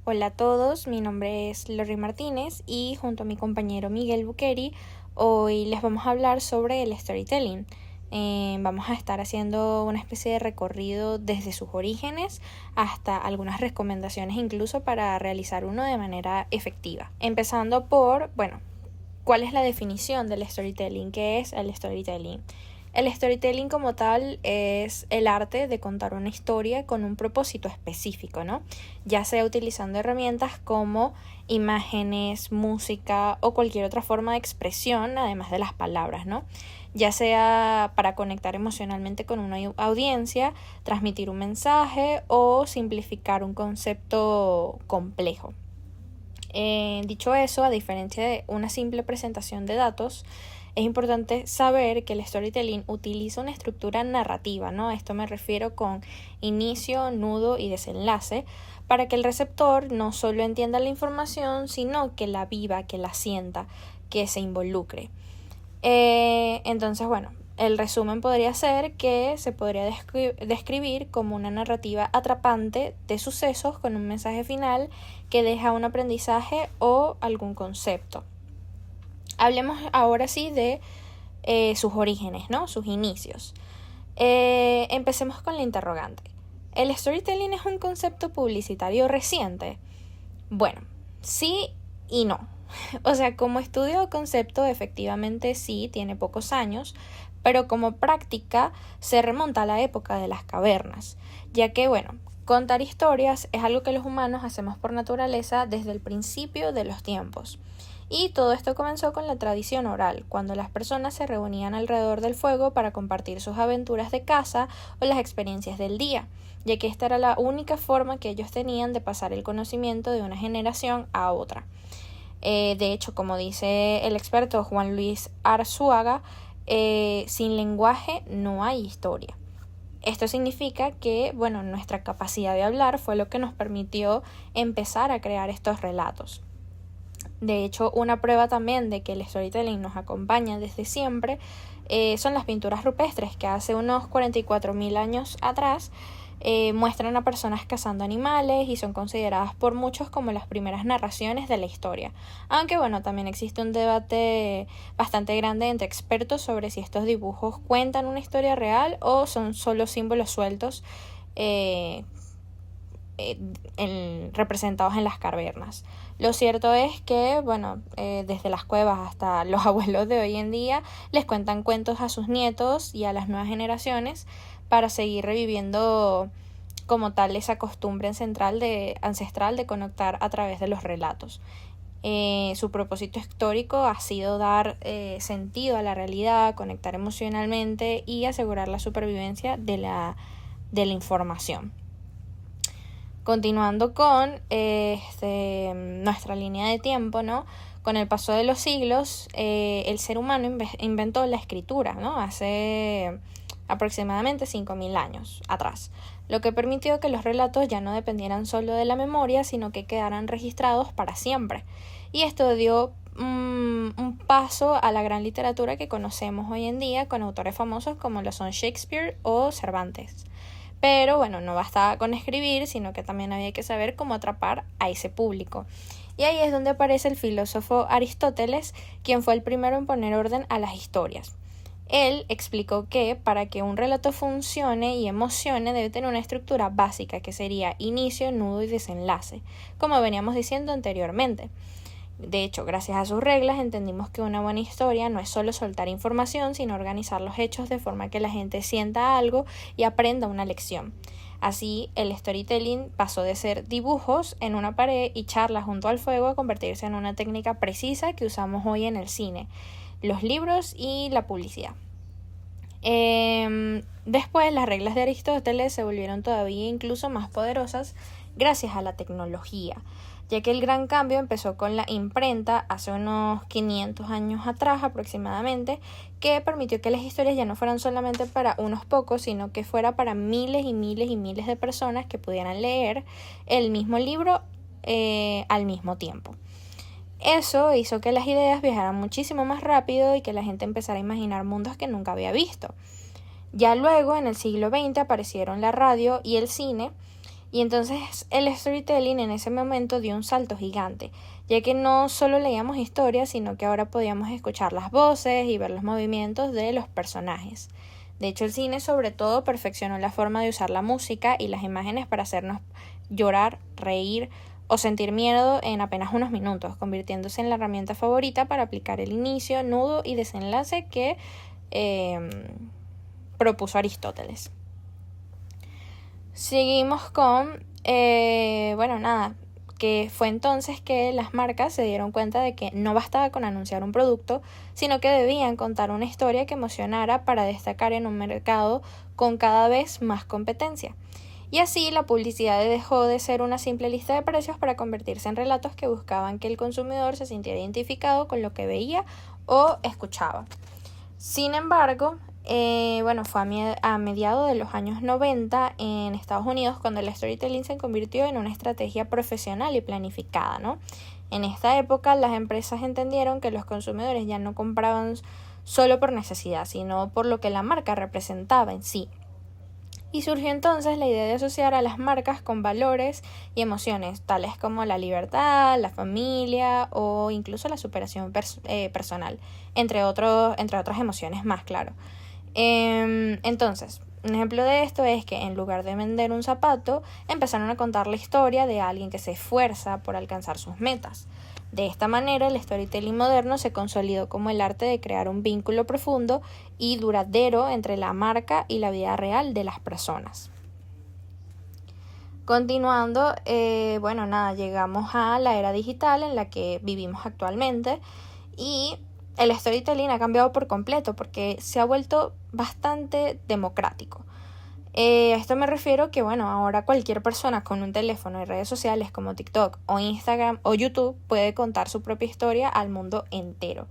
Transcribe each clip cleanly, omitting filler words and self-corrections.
Hola a todos, mi nombre es Lori Martínez y junto a mi compañero Miguel Buqueri hoy les vamos a hablar sobre el storytelling. Vamos a estar haciendo una especie de recorrido desde sus orígenes hasta algunas recomendaciones incluso para realizar uno de manera efectiva. Empezando por, ¿cuál es la definición del storytelling? ¿Qué es el storytelling? El storytelling como tal es el arte de contar una historia con un propósito específico, ¿no? Ya sea utilizando herramientas como imágenes, música o cualquier otra forma de expresión, además de las palabras, ¿no? Ya sea para conectar emocionalmente con una audiencia, transmitir un mensaje o simplificar un concepto complejo. Dicho eso, a diferencia de una simple presentación de datos, es importante saber que el storytelling utiliza una estructura narrativa, ¿no? A esto me refiero con inicio, nudo y desenlace, para que el receptor no solo entienda la información, sino que la viva, que la sienta, que se involucre. Entonces, el resumen podría ser que se podría describir como una narrativa atrapante de sucesos con un mensaje final que deja un aprendizaje o algún concepto. Hablemos ahora sí de sus orígenes, ¿no? Sus inicios. Empecemos con la interrogante. ¿El storytelling es un concepto publicitario reciente? Bueno, sí y no. O sea, como estudio o concepto, efectivamente sí, tiene pocos años, pero como práctica se remonta a la época de las cavernas, ya que, contar historias es algo que los humanos hacemos por naturaleza desde el principio de los tiempos. Y todo esto comenzó con la tradición oral, cuando las personas se reunían alrededor del fuego para compartir sus aventuras de caza o las experiencias del día, ya que esta era la única forma que ellos tenían de pasar el conocimiento de una generación a otra. De hecho, como dice el experto Juan Luis Arzuaga, sin lenguaje no hay historia. Esto significa que, nuestra capacidad de hablar fue lo que nos permitió empezar a crear estos relatos. De hecho, una prueba también de que el storytelling nos acompaña desde siempre son las pinturas rupestres que hace unos 44.000 años atrás muestran a personas cazando animales y son consideradas por muchos como las primeras narraciones de la historia. Aunque también existe un debate bastante grande entre expertos sobre si estos dibujos cuentan una historia real o son solo símbolos sueltos representados en las cavernas. Lo cierto es que, desde las cuevas hasta los abuelos de hoy en día les cuentan cuentos a sus nietos y a las nuevas generaciones para seguir reviviendo como tal esa costumbre ancestral de conectar a través de los relatos. Su propósito histórico ha sido dar sentido a la realidad, conectar emocionalmente y asegurar la supervivencia de la información. Continuando con nuestra línea de tiempo, ¿no? Con el paso de los siglos, el ser humano inventó la escritura, ¿no? Hace aproximadamente 5.000 años atrás, lo que permitió que los relatos ya no dependieran solo de la memoria, sino que quedaran registrados para siempre. Y esto dio un paso a la gran literatura que conocemos hoy en día con autores famosos como lo son Shakespeare o Cervantes. Pero no bastaba con escribir, sino que también había que saber cómo atrapar a ese público. Y ahí es donde aparece el filósofo Aristóteles, quien fue el primero en poner orden a las historias. Él explicó que para que un relato funcione y emocione debe tener una estructura básica que sería inicio, nudo y desenlace, como veníamos diciendo anteriormente. De hecho, gracias a sus reglas entendimos que una buena historia no es solo soltar información, sino organizar los hechos de forma que la gente sienta algo y aprenda una lección. Así, el storytelling pasó de ser dibujos en una pared y charlas junto al fuego a convertirse en una técnica precisa que usamos hoy en el cine, los libros y la publicidad. Después, las reglas de Aristóteles se volvieron todavía incluso más poderosas gracias a la tecnología, ya que el gran cambio empezó con la imprenta hace unos 500 años atrás aproximadamente, que permitió que las historias ya no fueran solamente para unos pocos, sino que fuera para miles y miles y miles de personas que pudieran leer el mismo libro al mismo tiempo. Eso hizo que las ideas viajaran muchísimo más rápido y que la gente empezara a imaginar mundos que nunca había visto. Ya luego, en el siglo XX, aparecieron la radio y el cine, Y entonces el storytelling en ese momento dio un salto gigante, ya que no solo leíamos historias, sino que ahora podíamos escuchar las voces y ver los movimientos de los personajes. De hecho, el cine sobre todo perfeccionó la forma de usar la música y las imágenes para hacernos llorar, reír o sentir miedo en apenas unos minutos, convirtiéndose en la herramienta favorita para aplicar el inicio, nudo y desenlace que propuso Aristóteles. Seguimos con, que fue entonces que las marcas se dieron cuenta de que no bastaba con anunciar un producto, sino que debían contar una historia que emocionara para destacar en un mercado con cada vez más competencia. Y así la publicidad dejó de ser una simple lista de precios para convertirse en relatos que buscaban que el consumidor se sintiera identificado con lo que veía o escuchaba. Sin embargo, fue a mediados de los años 90 en Estados Unidos cuando el storytelling se convirtió en una estrategia profesional y planificada, ¿no? En esta época las empresas entendieron que los consumidores ya no compraban solo por necesidad, sino por lo que la marca representaba en sí. Y surgió entonces la idea de asociar a las marcas con valores y emociones, tales como la libertad, la familia o incluso la superación personal, entre otras emociones más, claro. Entonces, un ejemplo de esto es que en lugar de vender un zapato, empezaron a contar la historia de alguien que se esfuerza por alcanzar sus metas. De esta manera, el storytelling moderno se consolidó como el arte de crear un vínculo profundo y duradero entre la marca y la vida real de las personas. Continuando, llegamos a la era digital en la que vivimos actualmente y el storytelling ha cambiado por completo porque se ha vuelto bastante democrático. A esto me refiero que, ahora cualquier persona con un teléfono y redes sociales como TikTok o Instagram o YouTube puede contar su propia historia al mundo entero.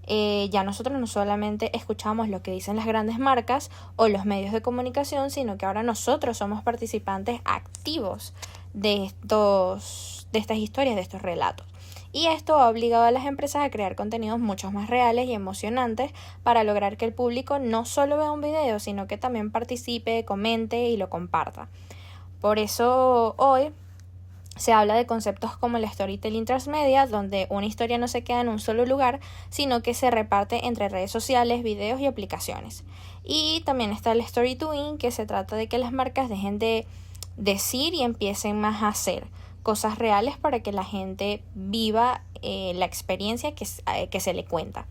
Ya nosotros no solamente escuchamos lo que dicen las grandes marcas o los medios de comunicación, sino que ahora nosotros somos participantes activos de estas historias, de estos relatos. Y esto ha obligado a las empresas a crear contenidos mucho más reales y emocionantes para lograr que el público no solo vea un video, sino que también participe, comente y lo comparta. Por eso hoy se habla de conceptos como el storytelling transmedia, donde una historia no se queda en un solo lugar, sino que se reparte entre redes sociales, videos y aplicaciones. Y también está el storytelling, que se trata de que las marcas dejen de decir y empiecen más a hacer cosas reales para que la gente viva la experiencia que se le cuenta.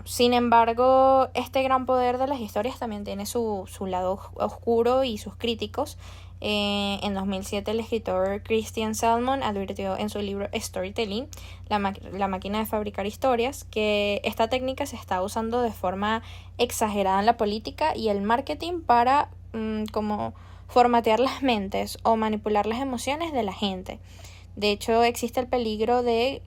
Sin embargo, este gran poder de las historias también tiene su lado oscuro y sus críticos. En 2007 el escritor Christian Salmon advirtió en su libro Storytelling, la máquina de fabricar historias, que esta técnica se está usando de forma exagerada en la política y el marketing para como formatear las mentes o manipular las emociones de la gente. De hecho, existe el peligro de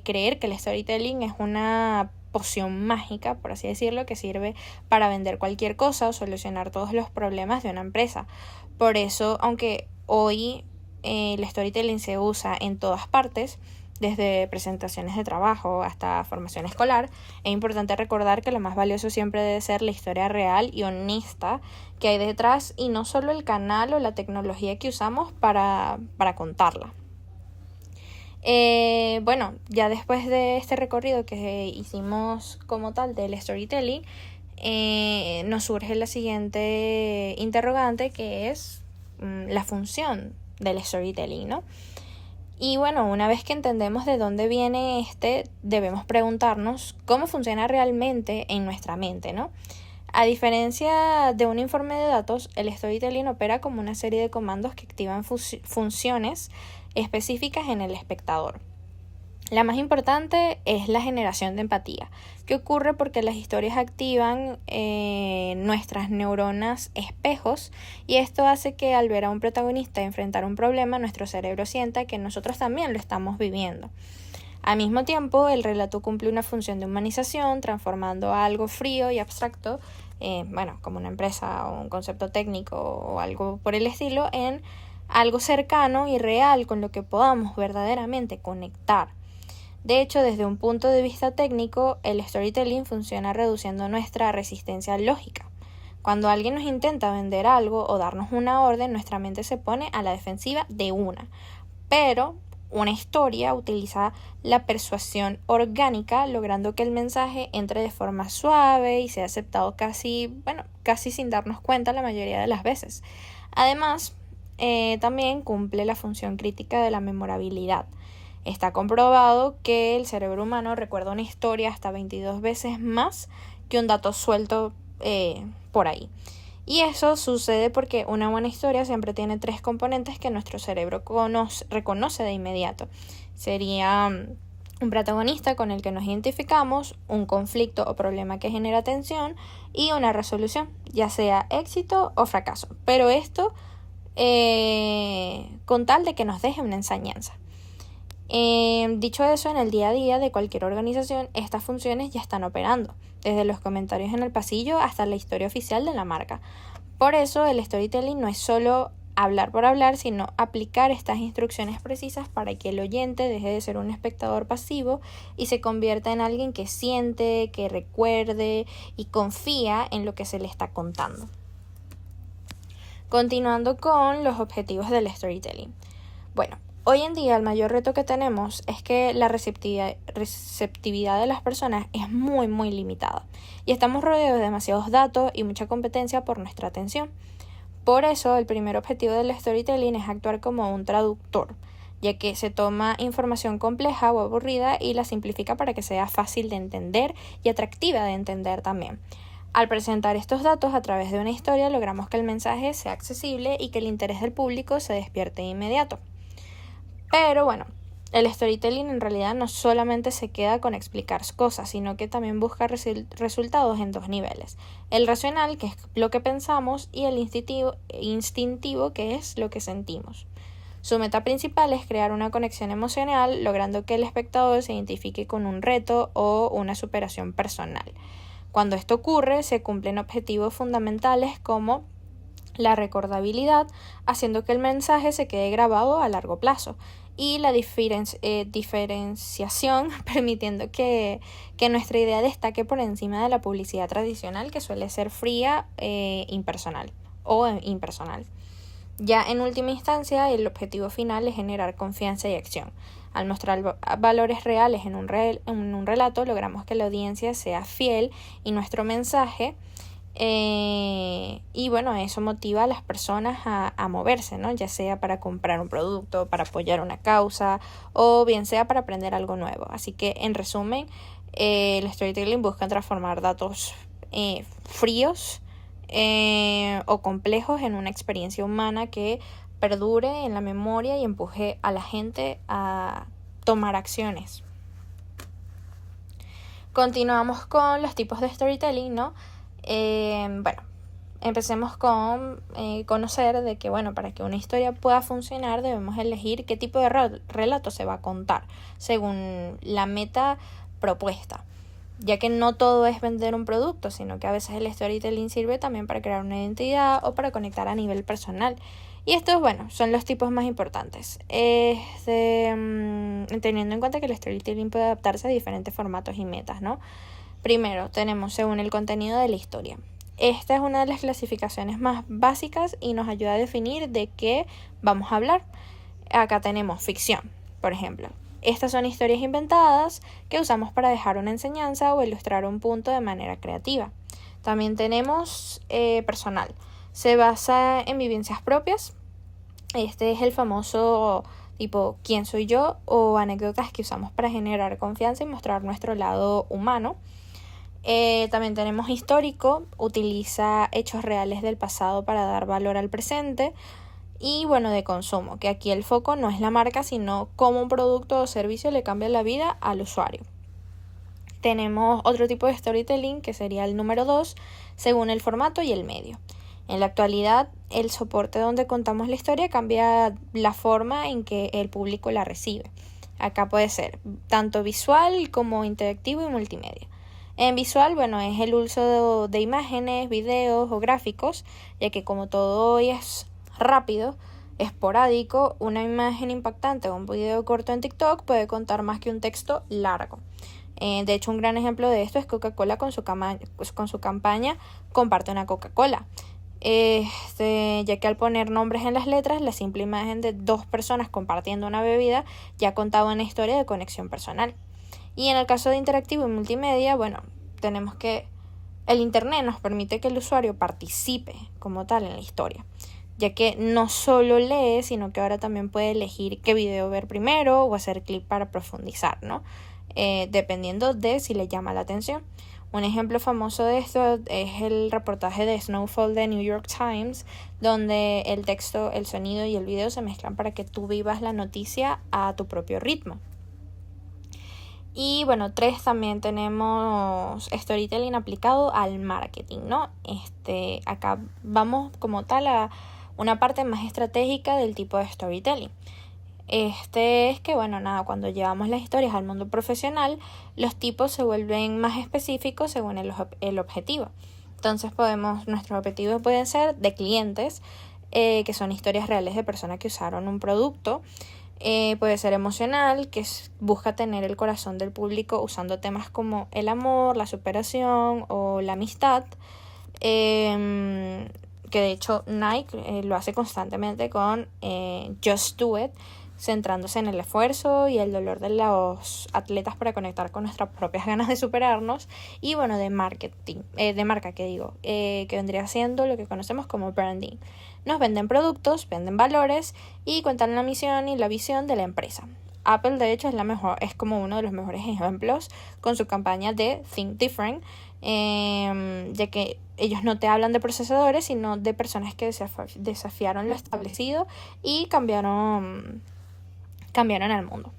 creer que el storytelling es una poción mágica, por así decirlo, que sirve para vender cualquier cosa o solucionar todos los problemas de una empresa. Por eso, aunque hoy el storytelling se usa en todas partes, desde presentaciones de trabajo hasta formación escolar, es importante recordar que lo más valioso siempre debe ser la historia real y honesta que hay detrás y no solo el canal o la tecnología que usamos para contarla. Ya después de este recorrido que hicimos como tal del storytelling, nos surge la siguiente interrogante, que es la función del storytelling, ¿no? Y una vez que entendemos de dónde viene debemos preguntarnos cómo funciona realmente en nuestra mente, ¿no? A diferencia de un informe de datos, el storytelling opera como una serie de comandos que activan funciones específicas en el espectador. La más importante es la generación de empatía, que ocurre porque las historias activan nuestras neuronas espejos y esto hace que al ver a un protagonista enfrentar un problema, nuestro cerebro sienta que nosotros también lo estamos viviendo. Al mismo tiempo, el relato cumple una función de humanización, transformando algo frío y abstracto, como una empresa o un concepto técnico o algo por el estilo, en algo cercano y real con lo que podamos verdaderamente conectar. De hecho, desde un punto de vista técnico, el storytelling funciona reduciendo nuestra resistencia lógica. Cuando alguien nos intenta vender algo o darnos una orden, nuestra mente se pone a la defensiva de una. Pero una historia utiliza la persuasión orgánica, logrando que el mensaje entre de forma suave y sea aceptado casi sin darnos cuenta la mayoría de las veces. Además, también cumple la función crítica de la memorabilidad. Está comprobado que el cerebro humano recuerda una historia hasta 22 veces más que un dato suelto por ahí. Y eso sucede porque una buena historia siempre tiene 3 componentes que nuestro cerebro reconoce de inmediato. Sería un protagonista con el que nos identificamos, un conflicto o problema que genera tensión y una resolución, ya sea éxito o fracaso. Pero esto con tal de que nos deje una enseñanza. Dicho eso, en el día a día de cualquier organización, estas funciones ya están operando, desde los comentarios en el pasillo hasta la historia oficial de la marca. Por eso, el storytelling no es solo hablar por hablar, sino aplicar estas instrucciones precisas para que el oyente deje de ser un espectador pasivo y se convierta en alguien que siente, que recuerde y confía en lo que se le está contando. Continuando con los objetivos del storytelling. Bueno, hoy en día el mayor reto que tenemos es que la receptividad de las personas es muy limitada y estamos rodeados de demasiados datos y mucha competencia por nuestra atención. Por eso el primer objetivo del storytelling es actuar como un traductor, ya que se toma información compleja o aburrida y la simplifica para que sea fácil de entender y atractiva de entender también. Al presentar estos datos a través de una historia logramos que el mensaje sea accesible y que el interés del público se despierte de inmediato. Pero bueno, el storytelling en realidad no solamente se queda con explicar cosas, sino que también busca resultados en 2 niveles. El racional, que es lo que pensamos, y el instintivo, que es lo que sentimos. Su meta principal es crear una conexión emocional, logrando que el espectador se identifique con un reto o una superación personal. Cuando esto ocurre, se cumplen objetivos fundamentales como la recordabilidad, haciendo que el mensaje se quede grabado a largo plazo, y la diferenciación, permitiendo que nuestra idea destaque por encima de la publicidad tradicional, que suele ser fría, impersonal. Ya en última instancia, el objetivo final es generar confianza y acción. Al mostrar valores reales en un relato, logramos que la audiencia sea fiel y nuestro mensaje, y bueno, eso motiva a las personas a moverse, ¿no? Ya sea para comprar un producto, para apoyar una causa o bien sea para aprender algo nuevo. Así que en resumen, el storytelling busca transformar datos fríos o complejos en una experiencia humana que perdure en la memoria y empuje a la gente a tomar acciones. Continuamos con los tipos de storytelling, ¿no? Empecemos con conocer de que, para que una historia pueda funcionar debemos elegir qué tipo de relato se va a contar según la meta propuesta, ya que no todo es vender un producto, sino que a veces el storytelling sirve también para crear una identidad o para conectar a nivel personal. Y estos, son los tipos más importantes, teniendo en cuenta que el storytelling puede adaptarse a diferentes formatos y metas, ¿no? Primero, tenemos según el contenido de la historia. Esta es una de las clasificaciones más básicas y nos ayuda a definir de qué vamos a hablar. Acá tenemos ficción, por ejemplo. Estas son historias inventadas que usamos para dejar una enseñanza o ilustrar un punto de manera creativa. También tenemos personal. Se basa en vivencias propias. Este es el famoso tipo ¿quién soy yo? O anécdotas que usamos para generar confianza y mostrar nuestro lado humano. También tenemos histórico, utiliza hechos reales del pasado para dar valor al presente. Y de consumo, que aquí el foco no es la marca, sino cómo un producto o servicio le cambia la vida al usuario. Tenemos otro tipo de storytelling que sería el número 2, según el formato y el medio. En la actualidad, el soporte donde contamos la historia cambia la forma en que el público la recibe. Acá puede ser tanto visual como interactivo y multimedia. En visual, es el uso de imágenes, videos o gráficos, ya que como todo hoy es rápido, esporádico, una imagen impactante o un video corto en TikTok puede contar más que un texto largo. De hecho, un gran ejemplo de esto es Coca-Cola con su campaña Comparte una Coca-Cola. Ya que al poner nombres en las letras, la simple imagen de dos personas compartiendo una bebida ya contaba una historia de conexión personal. Y en el caso de interactivo y multimedia, bueno, tenemos que el Internet nos permite que el usuario participe como tal en la historia, ya que no solo lee, sino que ahora también puede elegir qué video ver primero o hacer clic para profundizar, ¿no? Dependiendo de si le llama la atención. Un ejemplo famoso de esto es el reportaje de Snowfall de New York Times, donde el texto, el sonido y el video se mezclan para que tú vivas la noticia a tu propio ritmo. Y bueno, 3, también tenemos storytelling aplicado al marketing, ¿no? Acá vamos como tal a una parte más estratégica del tipo de storytelling. Es que, bueno, nada, cuando llevamos las historias al mundo profesional, los tipos se vuelven más específicos según el objetivo. Entonces nuestros objetivos pueden ser de clientes, que son historias reales de personas que usaron un producto. Puede ser emocional, que busca tener el corazón del público usando temas como el amor, la superación o la amistad. Que de hecho Nike lo hace constantemente con Just Do It, centrándose en el esfuerzo y el dolor de los atletas para conectar con nuestras propias ganas de superarnos. Y bueno, de marketing, de marca que vendría siendo lo que conocemos como branding. Nos venden productos, venden valores y cuentan la misión y la visión de la empresa. Apple de hecho es como uno de los mejores ejemplos con su campaña de Think Different, ya que ellos no te hablan de procesadores, sino de personas que desafiaron lo establecido y cambiaron al mundo.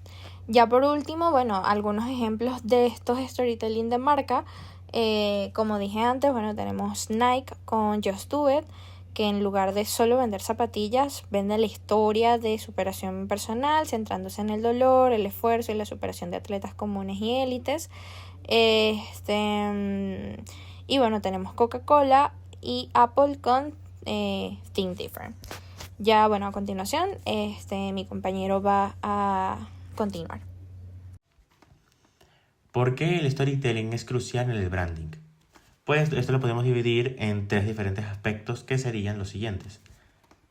Ya por último, bueno, algunos ejemplos de estos storytelling de marca. Como dije antes, bueno, tenemos Nike con Just Do It, que en lugar de solo vender zapatillas, vende la historia de superación personal, centrándose en el dolor, el esfuerzo y la superación de atletas comunes y élites. Y bueno, tenemos Coca-Cola y Apple con Think Different. Ya, bueno, a continuación, mi compañero va a continuar. ¿Por qué el storytelling es crucial en el branding? Pues esto lo podemos dividir en 3 diferentes aspectos que serían los siguientes.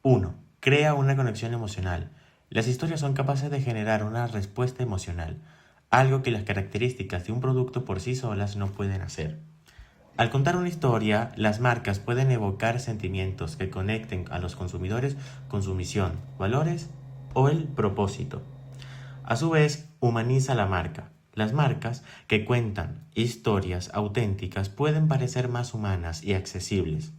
1. Crea una conexión emocional. Las historias son capaces de generar una respuesta emocional, algo que las características de un producto por sí solas no pueden hacer. Al contar una historia, las marcas pueden evocar sentimientos que conecten a los consumidores con su misión, valores o el propósito. A su vez, humaniza la marca. Las marcas que cuentan historias auténticas pueden parecer más humanas y accesibles.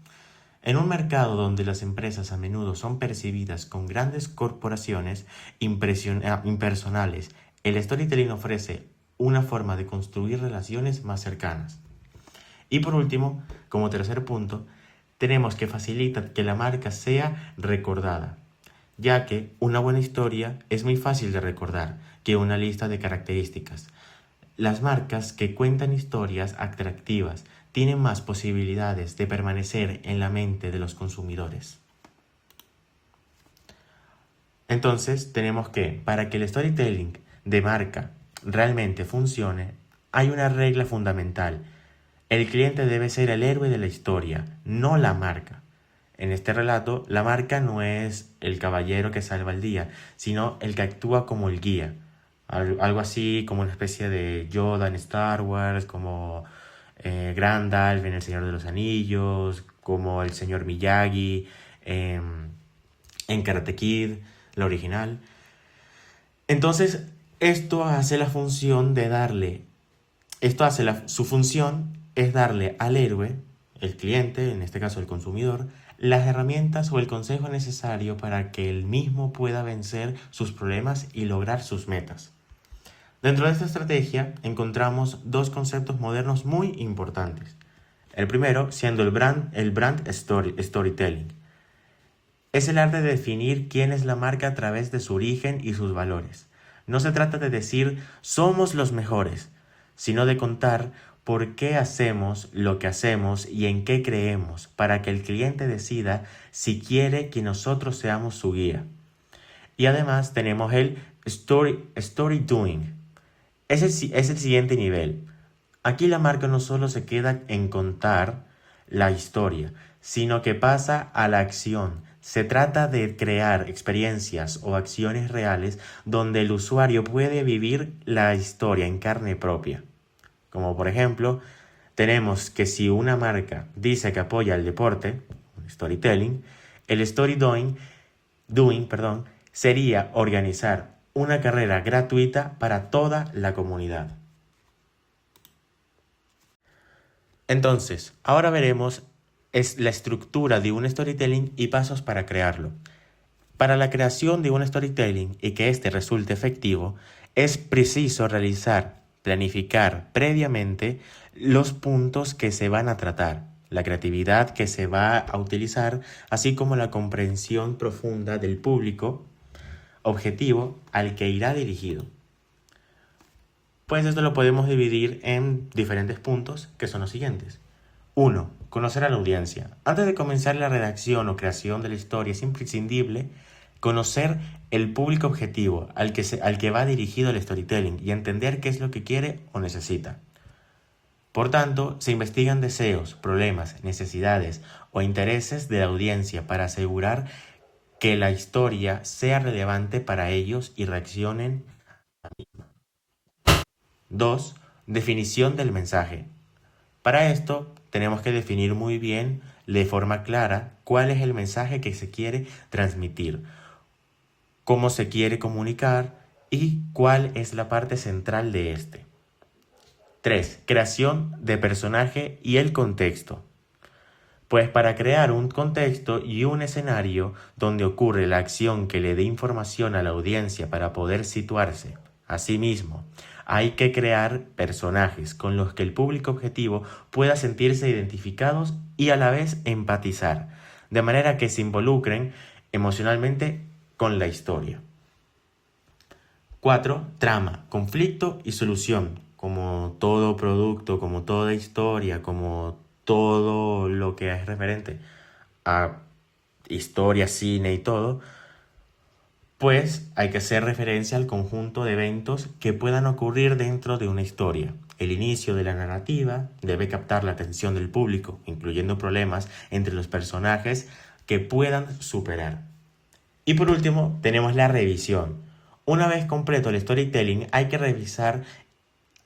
En un mercado donde las empresas a menudo son percibidas como grandes corporaciones impersonales, el storytelling ofrece una forma de construir relaciones más cercanas. Y por último, como tercer punto, tenemos que facilitar que la marca sea recordada, ya que una buena historia es muy fácil de recordar que una lista de características. Las marcas que cuentan historias atractivas tienen más posibilidades de permanecer en la mente de los consumidores. Entonces, tenemos que, para que el storytelling de marca realmente funcione, hay una regla fundamental. El cliente debe ser el héroe de la historia, no la marca. En este relato, la marca no es el caballero que salva el día, sino el que actúa como el guía. Algo así como una especie de Yoda en Star Wars, como Gandalf en El Señor de los Anillos, como el señor Miyagi en Karate Kid, la original. Entonces, esto hace su función es darle al héroe, el cliente, en este caso el consumidor, las herramientas o el consejo necesario para que él mismo pueda vencer sus problemas y lograr sus metas. Dentro de esta estrategia encontramos 2 conceptos modernos muy importantes. El primero siendo el brand storytelling. Es el arte de definir quién es la marca a través de su origen y sus valores. No se trata de decir somos los mejores, sino de contar por qué hacemos lo que hacemos y en qué creemos, para que el cliente decida si quiere que nosotros seamos su guía. Y además tenemos el story doing. Es el siguiente nivel. Aquí la marca no solo se queda en contar la historia, sino que pasa a la acción. Se trata de crear experiencias o acciones reales donde el usuario puede vivir la historia en carne propia. Como por ejemplo, tenemos que si una marca dice que apoya el deporte, storytelling, el doing, sería organizar una carrera gratuita para toda la comunidad. Entonces, ahora veremos la estructura de un storytelling y pasos para crearlo. Para la creación de un storytelling y que éste resulte efectivo, es preciso planificar previamente los puntos que se van a tratar, la creatividad que se va a utilizar, así como la comprensión profunda del público objetivo al que irá dirigido. Pues esto lo podemos dividir en diferentes puntos que son los siguientes. 1. Conocer a la audiencia. Antes de comenzar la redacción o creación de la historia es imprescindible conocer el público objetivo al que va dirigido el storytelling y entender qué es lo que quiere o necesita. Por tanto, se investigan deseos, problemas, necesidades o intereses de la audiencia para asegurar que la historia sea relevante para ellos y reaccionen. 2. Definición del mensaje. Para esto, tenemos que definir muy bien, de forma clara, cuál es el mensaje que se quiere transmitir, cómo se quiere comunicar y cuál es la parte central de este. 3. Creación de personaje y el contexto. Pues para crear un contexto y un escenario donde ocurre la acción que le dé información a la audiencia para poder situarse. Asimismo, hay que crear personajes con los que el público objetivo pueda sentirse identificados y a la vez empatizar, de manera que se involucren emocionalmente con la historia. 4. Trama, conflicto y solución. Como todo producto, como toda historia, como todo lo que es referente a historia, cine y todo, pues hay que hacer referencia al conjunto de eventos que puedan ocurrir dentro de una historia. El inicio de la narrativa debe captar la atención del público, incluyendo problemas entre los personajes que puedan superar. Y por último, tenemos la revisión. Una vez completo el storytelling, hay que revisar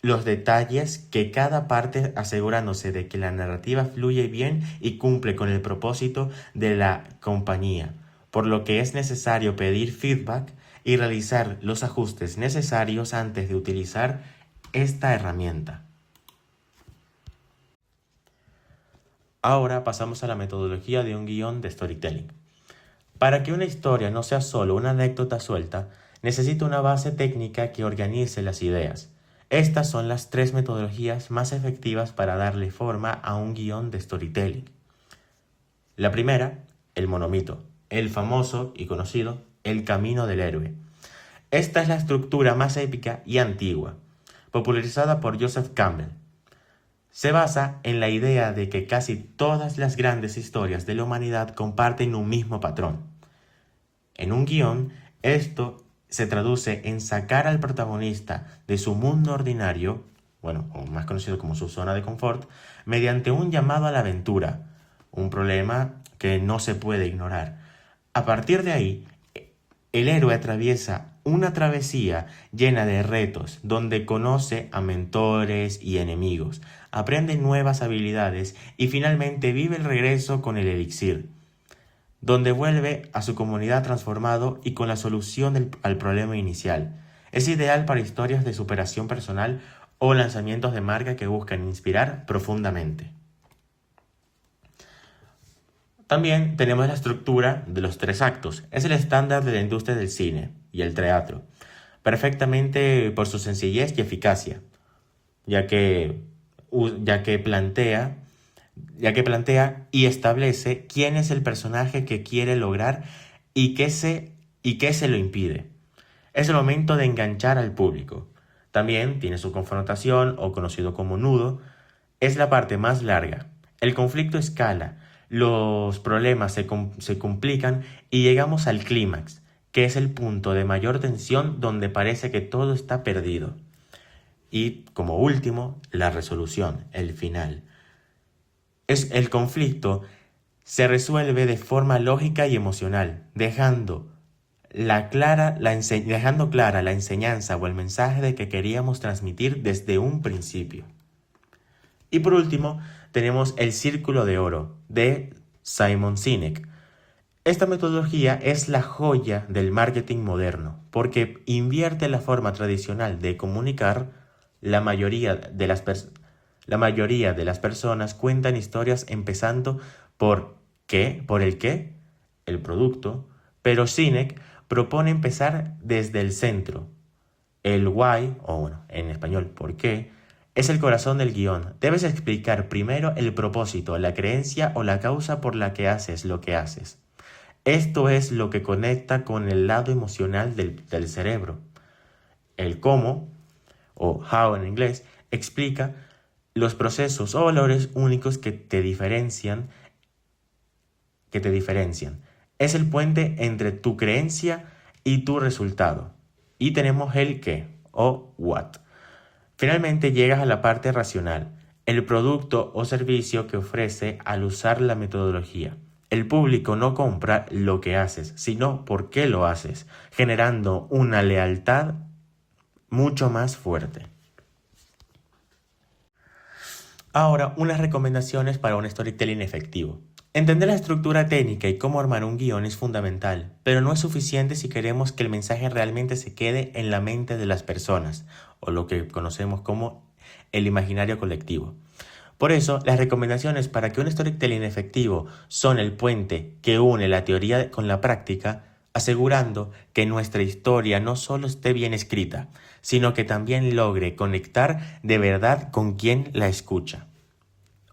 los detalles que cada parte, asegurándose de que la narrativa fluye bien y cumple con el propósito de la compañía, por lo que es necesario pedir feedback y realizar los ajustes necesarios antes de utilizar esta herramienta. Ahora pasamos a la metodología de un guión de storytelling. Para que una historia no sea solo una anécdota suelta, necesita una base técnica que organice las ideas. Estas son las 3 metodologías más efectivas para darle forma a un guión de storytelling. La primera, el monomito, el famoso y conocido El Camino del Héroe. Esta es la estructura más épica y antigua, popularizada por Joseph Campbell. Se basa en la idea de que casi todas las grandes historias de la humanidad comparten un mismo patrón. En un guión, esto se traduce en sacar al protagonista de su mundo ordinario, o más conocido como su zona de confort, mediante un llamado a la aventura, un problema que no se puede ignorar. A partir de ahí, el héroe atraviesa una travesía llena de retos, donde conoce a mentores y enemigos, aprende nuevas habilidades y finalmente vive el regreso con el elixir, donde vuelve a su comunidad transformado y con la solución al problema inicial. Es ideal para historias de superación personal o lanzamientos de marca que buscan inspirar profundamente. También tenemos la estructura de los 3 actos. Es el estándar de la industria del cine y el teatro, perfectamente por su sencillez y eficacia, ya que plantea y establece quién es el personaje que quiere lograr y qué se lo impide. Es el momento de enganchar al público. También tiene su confrontación, o conocido como nudo. Es la parte más larga. El conflicto escala, los problemas se complican y llegamos al clímax, que es el punto de mayor tensión donde parece que todo está perdido. Y como último, la resolución, el final. El conflicto se resuelve de forma lógica y emocional, dejando clara la enseñanza o el mensaje de que queríamos transmitir desde un principio. Y por último, tenemos el círculo de oro de Simon Sinek. Esta metodología es la joya del marketing moderno, porque invierte la forma tradicional de comunicar. La mayoría de las personas cuentan historias empezando por el qué, el producto, pero Sinek propone empezar desde el centro. El why, o bueno, en español, por qué, es el corazón del guión. Debes explicar primero el propósito, la creencia o la causa por la que haces lo que haces. Esto es lo que conecta con el lado emocional del cerebro. El cómo, o how en inglés, explica los procesos o valores únicos que te diferencian. Es el puente entre tu creencia y tu resultado. Y tenemos el qué, o what. Finalmente llegas a la parte racional, el producto o servicio que ofrece al usar la metodología. El público no compra lo que haces, sino por qué lo haces, generando una lealtad mucho más fuerte. Ahora, unas recomendaciones para un storytelling efectivo. Entender la estructura técnica y cómo armar un guión es fundamental, pero no es suficiente si queremos que el mensaje realmente se quede en la mente de las personas, o lo que conocemos como el imaginario colectivo. Por eso, las recomendaciones para que un storytelling efectivo son el puente que une la teoría con la práctica, asegurando que nuestra historia no solo esté bien escrita, sino que también logre conectar de verdad con quien la escucha.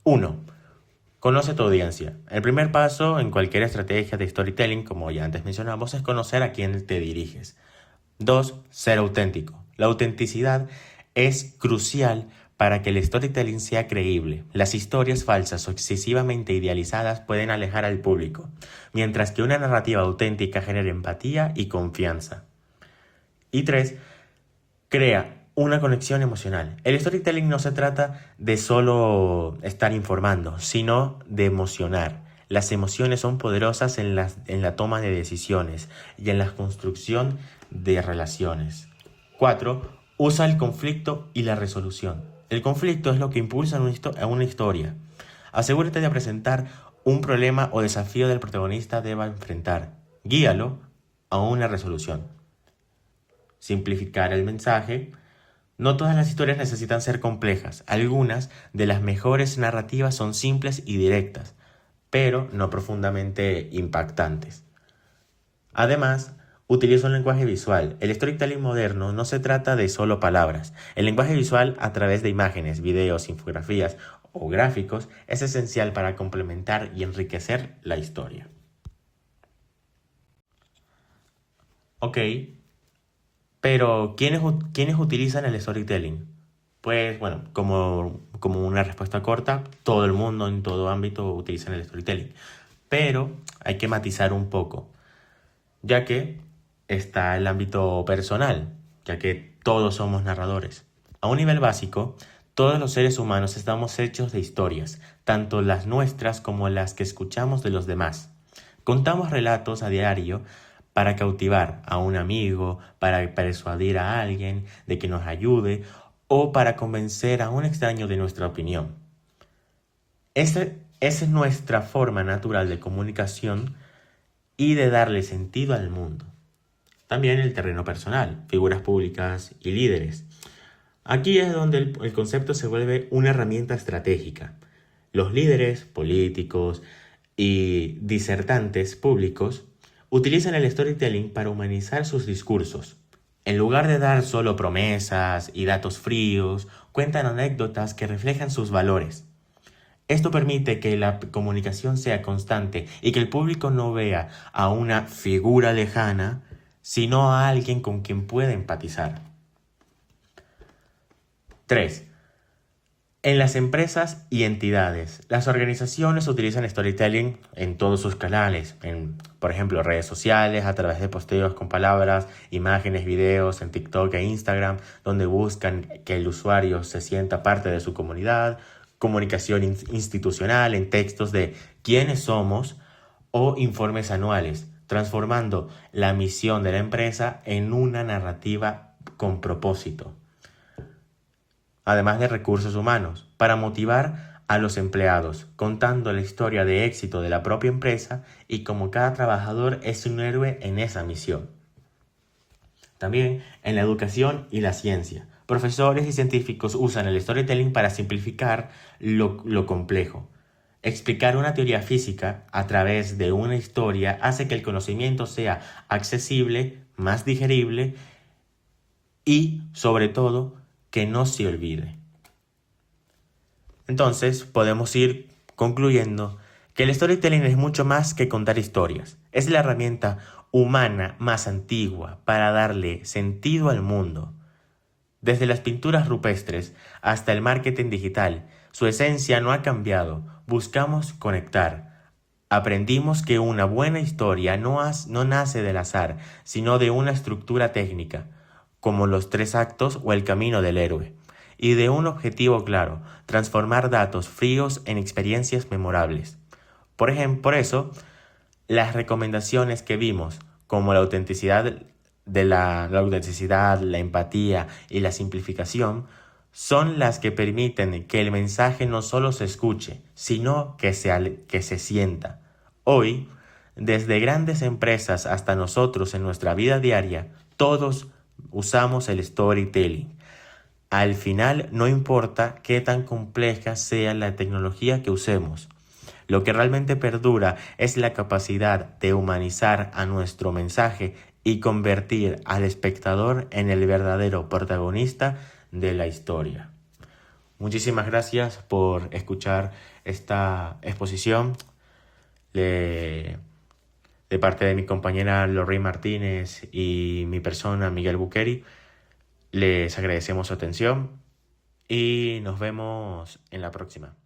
1. Conoce tu audiencia. El primer paso en cualquier estrategia de storytelling, como ya antes mencionamos, es conocer a quién te diriges. 2. Ser auténtico. La autenticidad es crucial para que el storytelling sea creíble. Las historias falsas o excesivamente idealizadas pueden alejar al público, mientras que una narrativa auténtica genera empatía y confianza. Y 3. Crea una conexión emocional. El storytelling no se trata de solo estar informando, sino de emocionar. Las emociones son poderosas en la toma de decisiones y en la construcción de relaciones. 4. Usa el conflicto y la resolución. El conflicto es lo que impulsa a una historia. Asegúrate de presentar un problema o desafío del protagonista deba enfrentar. Guíalo a una resolución. Simplificar el mensaje. No todas las historias necesitan ser complejas. Algunas de las mejores narrativas son simples y directas, pero no profundamente impactantes. Además, utiliza un lenguaje visual. El storytelling moderno no se trata de solo palabras. El lenguaje visual a través de imágenes, videos, infografías o gráficos es esencial para complementar y enriquecer la historia. Ok. Pero, ¿quiénes utilizan el storytelling? Pues, bueno, como una respuesta corta, todo el mundo en todo ámbito utiliza el storytelling. Pero hay que matizar un poco, ya que está el ámbito personal, ya que todos somos narradores. A un nivel básico, todos los seres humanos estamos hechos de historias, tanto las nuestras como las que escuchamos de los demás. Contamos relatos a diario para cautivar a un amigo, para persuadir a alguien de que nos ayude o para convencer a un extraño de nuestra opinión. Esa es nuestra forma natural de comunicación y de darle sentido al mundo. También el terreno personal, figuras públicas y líderes. Aquí es donde el concepto se vuelve una herramienta estratégica. Los líderes, políticos y disertantes públicos utilizan el storytelling para humanizar sus discursos. En lugar de dar solo promesas y datos fríos, cuentan anécdotas que reflejan sus valores. Esto permite que la comunicación sea constante y que el público no vea a una figura lejana, sino a alguien con quien pueda empatizar. 3. En las empresas y entidades, las organizaciones utilizan storytelling en todos sus canales, por ejemplo, redes sociales, a través de posteos con palabras, imágenes, videos, en TikTok e Instagram, donde buscan que el usuario se sienta parte de su comunidad, comunicación institucional en textos de quiénes somos o informes anuales, transformando la misión de la empresa en una narrativa con propósito. Además de recursos humanos, para motivar a los empleados, contando la historia de éxito de la propia empresa y cómo cada trabajador es un héroe en esa misión. También en la educación y la ciencia, profesores y científicos usan el storytelling para simplificar lo complejo. Explicar una teoría física a través de una historia hace que el conocimiento sea accesible, más digerible y, sobre todo, que no se olvide. Entonces, podemos ir concluyendo que el storytelling es mucho más que contar historias. Es la herramienta humana más antigua para darle sentido al mundo. Desde las pinturas rupestres hasta el marketing digital, su esencia no ha cambiado. Buscamos conectar. Aprendimos que una buena historia no nace del azar, sino de una estructura técnica, como los 3 actos o el camino del héroe, y de un objetivo claro, transformar datos fríos en experiencias memorables. Por eso, las recomendaciones que vimos, como la autenticidad, la empatía y la simplificación, son las que permiten que el mensaje no solo se escuche, sino que se sienta. Hoy, desde grandes empresas hasta nosotros en nuestra vida diaria, todos usamos el storytelling. Al final, no importa qué tan compleja sea la tecnología que usemos. Lo que realmente perdura es la capacidad de humanizar a nuestro mensaje y convertir al espectador en el verdadero protagonista de la historia. Muchísimas gracias por escuchar esta exposición de parte de mi compañera Lorraine Martínez y mi persona Miguel Buqueri. Les agradecemos su atención y nos vemos en la próxima.